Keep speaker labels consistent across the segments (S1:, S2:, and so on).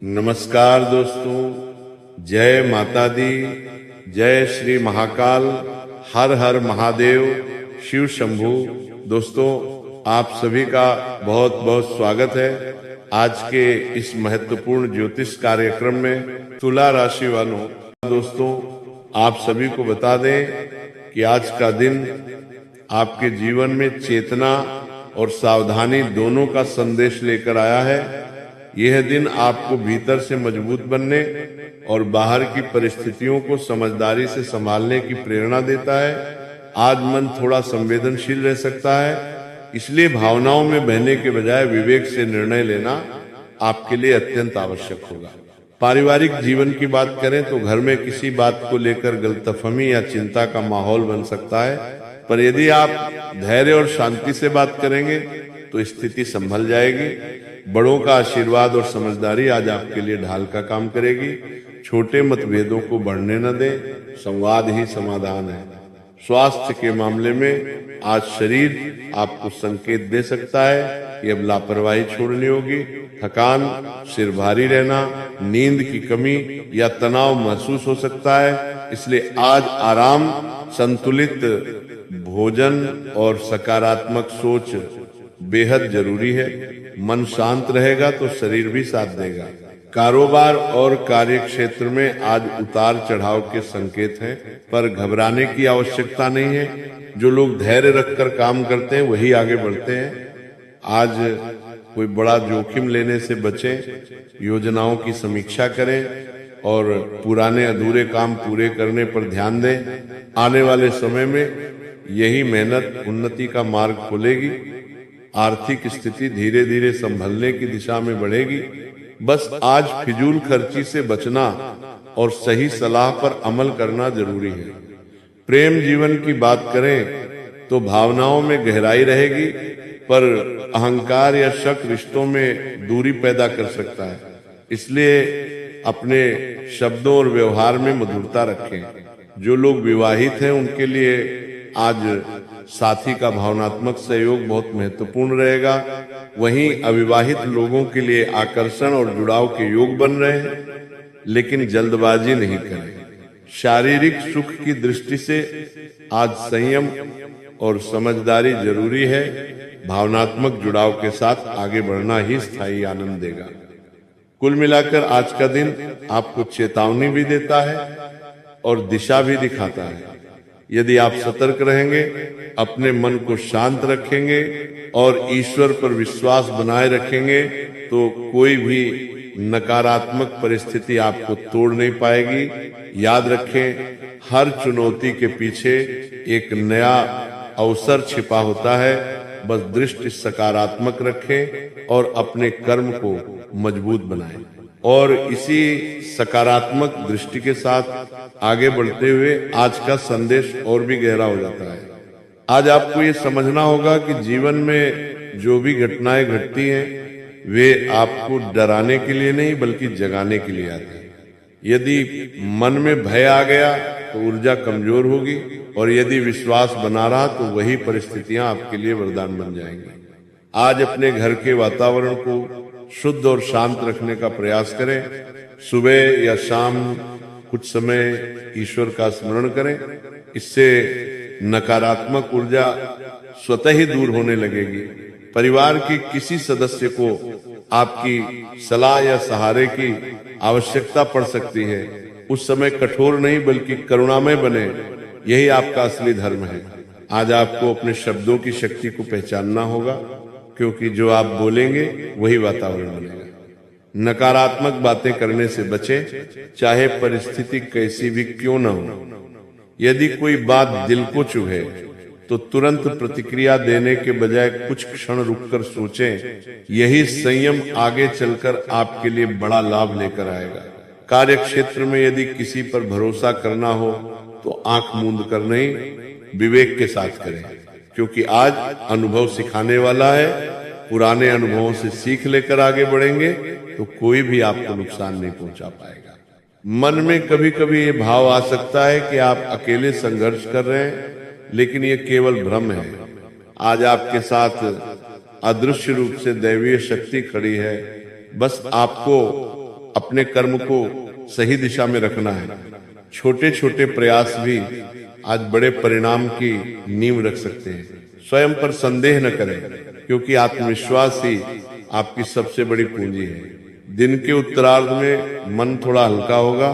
S1: नमस्कार दोस्तों, जय माता दी, जय श्री महाकाल, हर हर महादेव, शिव शंभू। दोस्तों, आप सभी का बहुत बहुत स्वागत है आज के इस महत्वपूर्ण ज्योतिष कार्यक्रम में। तुला राशि वालों, दोस्तों आप सभी को बता दें कि आज का दिन आपके जीवन में चेतना और सावधानी दोनों का संदेश लेकर आया है। यह दिन आपको भीतर से मजबूत बनने और बाहर की परिस्थितियों को समझदारी से संभालने की प्रेरणा देता है। आज मन थोड़ा संवेदनशील रह सकता है, इसलिए भावनाओं में बहने के बजाय विवेक से निर्णय लेना आपके लिए अत्यंत आवश्यक होगा। पारिवारिक जीवन की बात करें तो घर में किसी बात को लेकर गलतफहमी या चिंता का माहौल बन सकता है, पर यदि आप धैर्य और शांति से बात करेंगे तो स्थिति संभल जाएगी। बड़ों का आशीर्वाद और समझदारी आज आपके लिए ढाल का काम करेगी। छोटे मतभेदों को बढ़ने न दें, संवाद ही समाधान है। स्वास्थ्य के मामले में आज शरीर आपको संकेत दे सकता है कि अब लापरवाही छोड़नी होगी। थकान, सिर भारी रहना, नींद की कमी या तनाव महसूस हो सकता है, इसलिए आज आराम, संतुलित भोजन और सकारात्मक सोच बेहद जरूरी है। मन शांत रहेगा तो शरीर भी साथ देगा। कारोबार और कार्य क्षेत्र में आज उतार चढ़ाव के संकेत हैं, पर घबराने की आवश्यकता नहीं है। जो लोग धैर्य रखकर काम करते हैं वही आगे बढ़ते हैं। आज कोई बड़ा जोखिम लेने से बचें, योजनाओं की समीक्षा करें और पुराने अधूरे काम पूरे करने पर ध्यान दें। आने वाले समय में यही मेहनत उन्नति का मार्ग खोलेगी। आर्थिक स्थिति धीरे धीरे संभलने की दिशा में बढ़ेगी। बस आज फिजूल खर्ची से बचना और सही सलाह पर अमल करना जरूरी है। प्रेम जीवन की बात करें तो भावनाओं में गहराई रहेगी, पर अहंकार या शक रिश्तों में दूरी पैदा कर सकता है। इसलिए अपने शब्दों और व्यवहार में मधुरता रखें। जो लोग विवाहित हैं उनके लिए आज साथी का भावनात्मक सहयोग बहुत महत्वपूर्ण रहेगा। वहीं अविवाहित लोगों के लिए आकर्षण और जुड़ाव के योग बन रहे हैं, लेकिन जल्दबाजी नहीं करें। शारीरिक सुख की दृष्टि से आज संयम और समझदारी जरूरी है। भावनात्मक जुड़ाव के साथ आगे बढ़ना ही स्थायी आनंद देगा। कुल मिलाकर आज का दिन आपको चेतावनी भी देता है और दिशा भी दिखाता है। यदि आप सतर्क रहेंगे, अपने मन को शांत रखेंगे और ईश्वर पर विश्वास बनाए रखेंगे तो कोई भी नकारात्मक परिस्थिति आपको तोड़ नहीं पाएगी। याद रखें, हर चुनौती के पीछे एक नया अवसर छिपा होता है। बस दृष्टि सकारात्मक रखें और अपने कर्म को मजबूत बनाएं। और इसी सकारात्मक दृष्टि के साथ आगे बढ़ते हुए आज का संदेश और भी गहरा हो जाता है। आज आपको ये समझना होगा कि जीवन में जो भी घटनाएं घटती हैं वे आपको डराने के लिए नहीं बल्कि जगाने के लिए आती हैं। यदि मन में भय आ गया तो ऊर्जा कमजोर होगी, और यदि विश्वास बना रहा तो वही परिस्थितियां आपके लिए वरदान बन जाएंगी। आज अपने घर के वातावरण को शुद्ध और शांत रखने का प्रयास करें। सुबह या शाम कुछ समय ईश्वर का स्मरण करें। इससे नकारात्मक ऊर्जा स्वतः ही दूर होने लगेगी। परिवार के किसी सदस्य को आपकी सलाह या सहारे की आवश्यकता पड़ सकती है। उस समय कठोर नहीं बल्कि करुणामय बने, यही आपका असली धर्म है। आज आपको अपने शब्दों की शक्ति को पहचानना होगा, क्योंकि जो आप बोलेंगे वही वातावरण बनेगा। नकारात्मक बातें करने से बचें, चाहे परिस्थिति कैसी भी क्यों न हो। यदि कोई बात दिल को चुभे तो तुरंत प्रतिक्रिया देने के बजाय कुछ क्षण रुककर सोचें। यही संयम आगे चलकर आपके लिए बड़ा लाभ लेकर आएगा। कार्य क्षेत्र में यदि किसी पर भरोसा करना हो तो आंख मूंद कर नहीं, विवेक के साथ करें, क्योंकि आज अनुभव सिखाने वाला है। पुराने अनुभवों से सीख लेकर आगे बढ़ेंगे तो कोई भी आपको नुकसान नहीं पहुंचा पाएगा। मन में कभी कभी ये भाव आ सकता है कि आप अकेले संघर्ष कर रहे हैं, लेकिन ये केवल भ्रम है। आज आपके साथ अदृश्य रूप से दैवीय शक्ति खड़ी है। बस आपको अपने कर्म को सही दिशा में रखना है। छोटे छोटे प्रयास भी आज बड़े परिणाम की नींव रख सकते हैं। स्वयं पर संदेह न करें, क्योंकि आत्मविश्वास ही आपकी सबसे बड़ी पूंजी है। दिन के उत्तरार्ध में मन थोड़ा हल्का होगा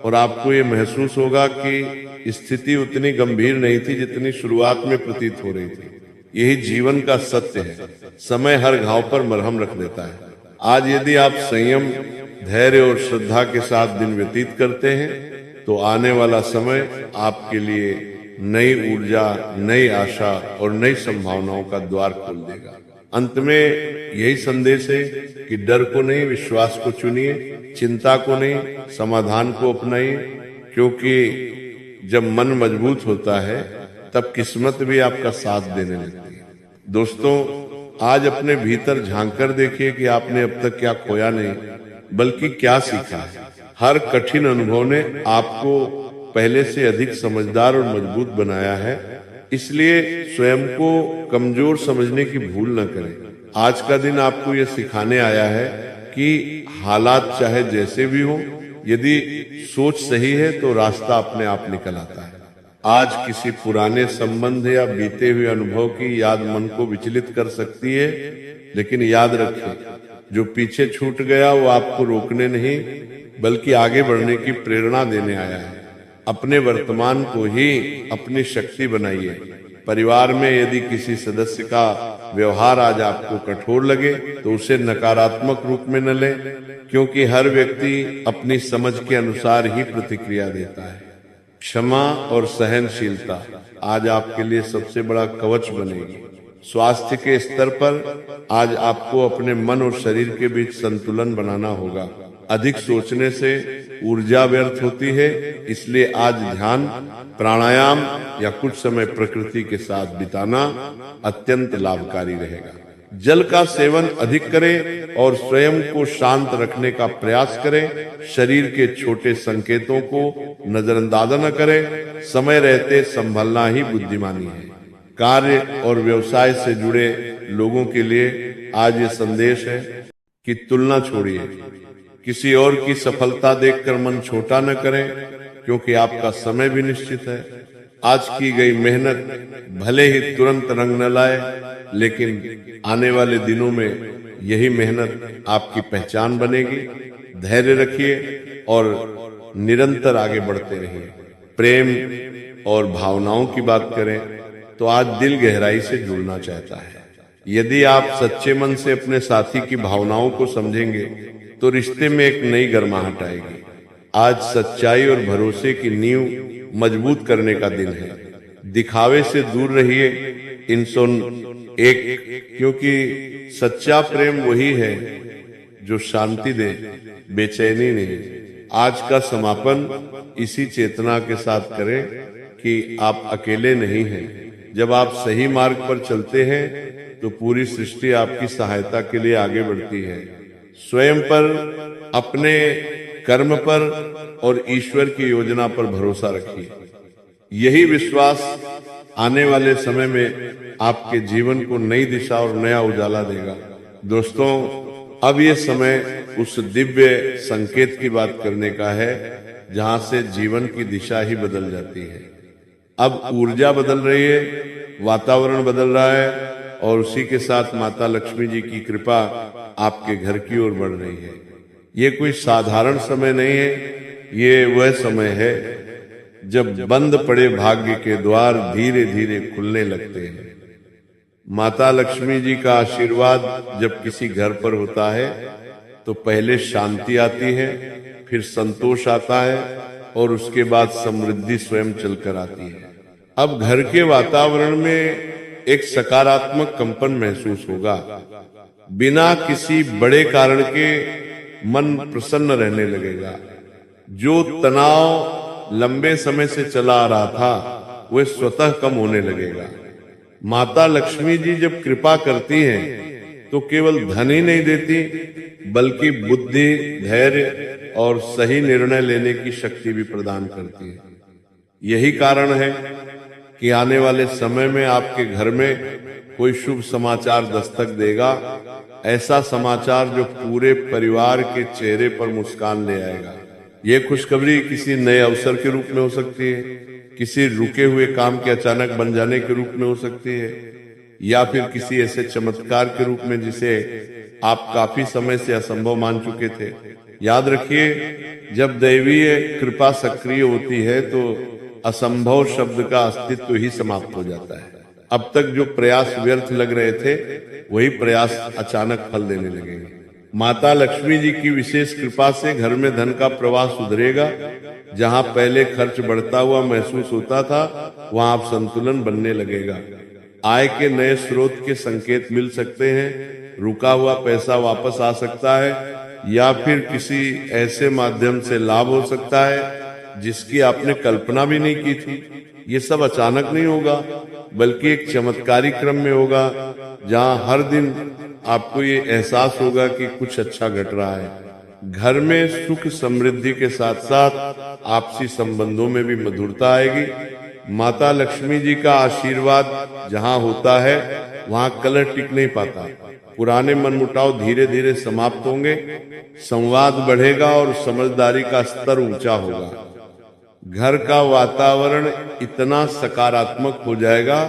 S1: और आपको ये महसूस होगा कि स्थिति उतनी गंभीर नहीं थी जितनी शुरुआत में प्रतीत हो रही थी। यही जीवन का सत्य है। समय हर घाव पर मरहम रख देता है। आज यदि आप संयम, धैर्य और श्रद्धा के साथ दिन व्यतीत करते हैं तो आने वाला समय आपके लिए नई ऊर्जा, नई आशा और नई संभावनाओं का द्वार खोल देगा। अंत में यही संदेश है कि डर को नहीं, विश्वास को चुनिए, चिंता को नहीं, समाधान को अपनाइए, क्योंकि जब मन मजबूत होता है तब किस्मत भी आपका साथ देने लगती है। दोस्तों, आज अपने भीतर झांक कर देखिए कि आपने अब तक क्या खोया नहीं, बल्कि क्या सीखा है। हर कठिन अनुभव ने आपको पहले से अधिक समझदार और मजबूत बनाया है। इसलिए स्वयं को कमजोर समझने की भूल न करें। आज का दिन आपको यह सिखाने आया है कि हालात चाहे जैसे भी हो, यदि सोच सही है तो रास्ता अपने आप निकल आता है। आज किसी पुराने संबंध या बीते हुए अनुभव की याद मन को विचलित कर सकती है, लेकिन याद रखें, जो पीछे छूट गया वो आपको रोकने नहीं बल्कि आगे बढ़ने की प्रेरणा देने आया है। अपने वर्तमान को ही अपनी शक्ति बनाइए। परिवार में यदि किसी सदस्य का व्यवहार आज आपको कठोर लगे तो उसे नकारात्मक रूप में न लें, क्योंकि हर व्यक्ति अपनी समझ के अनुसार ही प्रतिक्रिया देता है। क्षमा और सहनशीलता आज आपके लिए सबसे बड़ा कवच बनेगी। स्वास्थ्य के स्तर पर आज आपको अपने मन और शरीर के बीच संतुलन बनाना होगा। अधिक सोचने से ऊर्जा व्यर्थ होती है, इसलिए आज ध्यान, प्राणायाम या कुछ समय प्रकृति के साथ बिताना अत्यंत लाभकारी रहेगा। जल का सेवन अधिक करें और स्वयं को शांत रखने का प्रयास करें। शरीर के छोटे संकेतों को नजरअंदाज न करें। समय रहते संभलना ही बुद्धिमानी है। कार्य और व्यवसाय से जुड़े लोगों के लिए आज ये संदेश है कि तुलना छोड़िए। किसी और की सफलता देखकर मन छोटा न करें, क्योंकि आपका समय भी निश्चित है। आज की गई मेहनत भले ही तुरंत रंग न लाए, लेकिन आने वाले दिनों में यही मेहनत आपकी पहचान बनेगी। धैर्य रखिए और निरंतर आगे बढ़ते रहिए। प्रेम और भावनाओं की बात करें तो आज दिल गहराई से जुड़ना चाहता है। यदि आप सच्चे मन से अपने साथी की भावनाओं को समझेंगे तो रिश्ते में एक नई गर्माहट आएगी। आज सच्चाई और भरोसे की नींव मजबूत करने का दिन है। दिखावे से दूर रहिए, क्योंकि सच्चा प्रेम वही है जो शांति दे, बेचैनी नहीं। आज का समापन इसी चेतना के साथ करें कि आप अकेले नहीं हैं। जब आप सही मार्ग पर चलते हैं तो पूरी सृष्टि आपकी सहायता के लिए आगे बढ़ती है। स्वयं पर, अपने कर्म पर और ईश्वर की योजना पर भरोसा रखिए। यही विश्वास आने वाले समय में आपके जीवन को नई दिशा और नया उजाला देगा। दोस्तों, अब ये समय उस दिव्य संकेत की बात करने का है जहां से जीवन की दिशा ही बदल जाती है। अब ऊर्जा बदल रही है, वातावरण बदल रहा है और उसी के साथ माता लक्ष्मी जी की कृपा आपके घर की ओर बढ़ रही है। ये कोई साधारण समय नहीं है, ये वह समय है जब बंद पड़े भाग्य के द्वार धीरे धीरे खुलने लगते हैं। माता लक्ष्मी जी का आशीर्वाद जब किसी घर पर होता है तो पहले शांति आती है, फिर संतोष आता है और उसके बाद समृद्धि स्वयं चलकर आती है। अब घर के वातावरण में एक सकारात्मक कंपन महसूस होगा। बिना किसी बड़े कारण के मन प्रसन्न रहने लगेगा। जो तनाव लंबे समय से चला आ रहा था वह स्वतः कम होने लगेगा। माता लक्ष्मी जी जब कृपा करती हैं तो केवल धन ही नहीं देती, बल्कि बुद्धि, धैर्य और सही निर्णय लेने की शक्ति भी प्रदान करती है। यही कारण है कि आने वाले समय में आपके घर में कोई शुभ समाचार दस्तक देगा ऐसा समाचार जो पूरे परिवार के चेहरे पर मुस्कान ले आएगा। ये खुशखबरी किसी नए अवसर के रूप में हो सकती है, किसी रुके हुए काम के अचानक बन जाने के रूप में हो सकती है, या फिर किसी ऐसे चमत्कार के रूप में जिसे आप काफी समय से असंभव मान चुके थे। याद रखिए, जब दैवीय कृपा सक्रिय होती है तो असंभव शब्द का अस्तित्व ही समाप्त हो जाता है। अब तक जो प्रयास व्यर्थ लग रहे थे, वही प्रयास अचानक फल देने लगेंगे। माता लक्ष्मी जी की विशेष कृपा से घर में धन का प्रवाह सुधरेगा। जहां पहले खर्च बढ़ता हुआ महसूस होता था, वहां अब संतुलन बनने लगेगा। आय के नए स्रोत के संकेत मिल सकते हैं। रुका हुआ पैसा वापस आ सकता है, या फिर किसी ऐसे माध्यम से लाभ हो सकता है जिसकी आपने कल्पना भी नहीं की थी। ये सब अचानक नहीं होगा, बल्कि एक चमत्कारी क्रम में होगा, जहां हर दिन आपको ये एहसास होगा कि कुछ अच्छा घट रहा है। घर में सुख समृद्धि के साथ साथ आपसी संबंधों में भी मधुरता आएगी। माता लक्ष्मी जी का आशीर्वाद जहां होता है, वहां कलह टिक नहीं पाता। पुराने मनमुटाव धीरे धीरे समाप्त होंगे, संवाद बढ़ेगा और समझदारी का स्तर ऊंचा होगा। घर का वातावरण इतना सकारात्मक हो जाएगा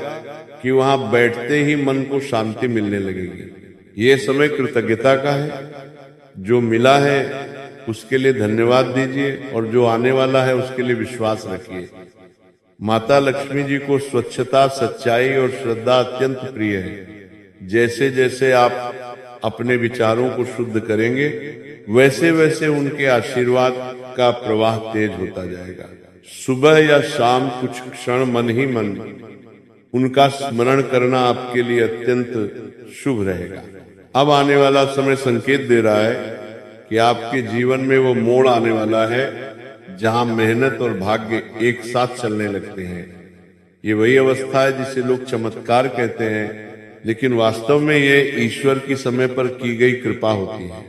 S1: कि वहां बैठते ही मन को शांति मिलने लगेगी। ये समय कृतज्ञता का है। जो मिला है उसके लिए धन्यवाद दीजिए, और जो आने वाला है उसके लिए विश्वास रखिए। माता लक्ष्मी जी को स्वच्छता, सच्चाई और श्रद्धा अत्यंत प्रिय है। जैसे जैसे आप अपने विचारों को शुद्ध करेंगे, वैसे वैसे उनके आशीर्वाद का प्रवाह तेज होता जाएगा। सुबह या शाम कुछ क्षण मन ही मन उनका स्मरण करना आपके लिए अत्यंत शुभ रहेगा। अब आने वाला समय संकेत दे रहा है कि आपके जीवन में वो मोड़ आने वाला है जहां मेहनत और भाग्य एक साथ चलने लगते हैं। ये वही अवस्था है जिसे लोग चमत्कार कहते हैं, लेकिन वास्तव में ये ईश्वर की समय पर की गई कृपा होती है।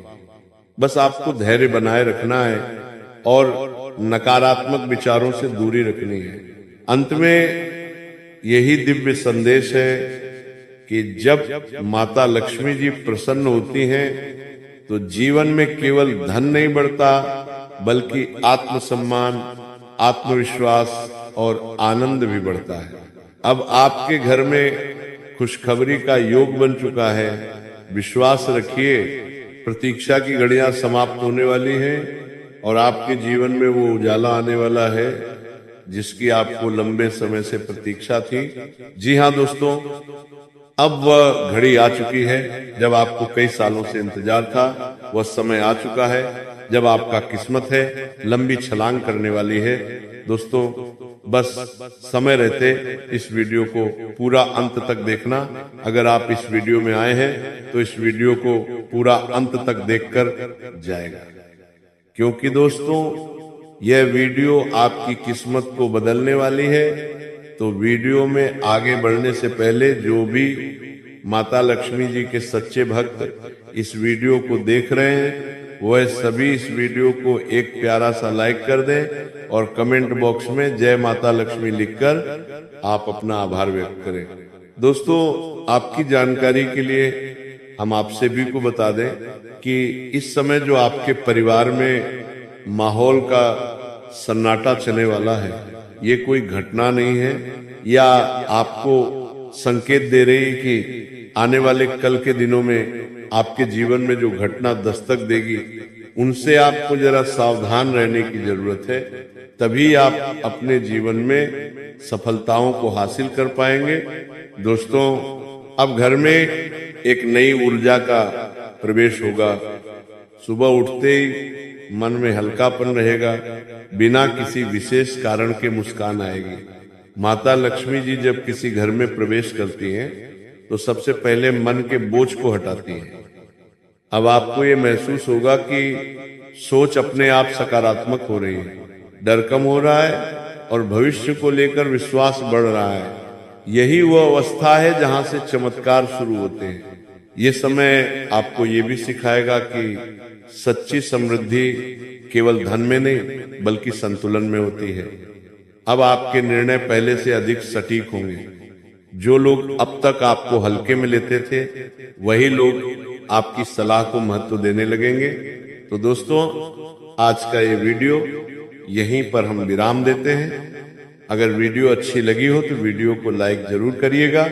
S1: बस आपको धैर्य बनाए रखना है और नकारात्मक विचारों से दूरी रखनी है। अंत में यही दिव्य संदेश है कि जब माता लक्ष्मी जी प्रसन्न होती हैं तो जीवन में केवल धन नहीं बढ़ता, बल्कि आत्मसम्मान, आत्मविश्वास और आनंद भी बढ़ता है। अब आपके घर में खुशखबरी का योग बन चुका है। विश्वास रखिए, प्रतीक्षा की घड़ियां समाप्त होने वाली हैं और आपके जीवन में वो उजाला आने वाला है जिसकी आपको लंबे समय से प्रतीक्षा थी। जी हाँ दोस्तों, अब वह घड़ी आ चुकी है जब आपको कई सालों से इंतजार था। वह समय आ चुका है जब आपका किस्मत है लंबी छलांग करने वाली है। दोस्तों, बस समय रहते इस वीडियो को पूरा अंत तक देखना। अगर आप इस वीडियो में आए हैं तो इस वीडियो को पूरा अंत तक देखकर जाएगा, क्योंकि दोस्तों यह वीडियो आपकी किस्मत को बदलने वाली है। तो वीडियो में आगे बढ़ने से पहले जो भी माता लक्ष्मी जी के सच्चे भक्त इस वीडियो को देख रहे हैं, वह सभी इस वीडियो को एक प्यारा सा लाइक कर दें और कमेंट बॉक्स में जय माता लक्ष्मी लिखकर आप अपना आभार व्यक्त करें। दोस्तों, आपकी जानकारी के लिए हम आप सभी को बता दें कि इस समय जो आपके परिवार में माहौल का सन्नाटा चलने वाला है, ये कोई घटना नहीं है या आपको संकेत दे रही है कि आने वाले कल के दिनों में आपके जीवन में जो घटना दस्तक देगी, उनसे आपको जरा सावधान रहने की जरूरत है। तभी आप अपने जीवन में सफलताओं को हासिल कर पाएंगे। दोस्तों, अब घर में एक नई ऊर्जा का प्रवेश होगा। सुबह उठते ही मन में हल्कापन रहेगा, बिना किसी विशेष कारण के मुस्कान आएगी। माता लक्ष्मी जी जब किसी घर में प्रवेश करती हैं तो सबसे पहले मन के बोझ को हटाती हैं। अब आपको ये महसूस होगा कि सोच अपने आप सकारात्मक हो रही है, डर कम हो रहा है और भविष्य को लेकर विश्वास बढ़ रहा है। यही वो अवस्था है जहां से चमत्कार शुरू होते हैं। ये समय आपको ये भी सिखाएगा कि सच्ची समृद्धि केवल धन में नहीं बल्कि संतुलन में होती है। अब आपके निर्णय पहले से अधिक सटीक होंगे। जो लोग अब तक आपको हल्के में लेते थे, वही लोग आपकी सलाह को महत्व देने लगेंगे। तो दोस्तों, आज का ये वीडियो यहीं पर हम विराम देते हैं। अगर वीडियो अच्छी लगी हो तो वीडियो को लाइक जरूर करिएगा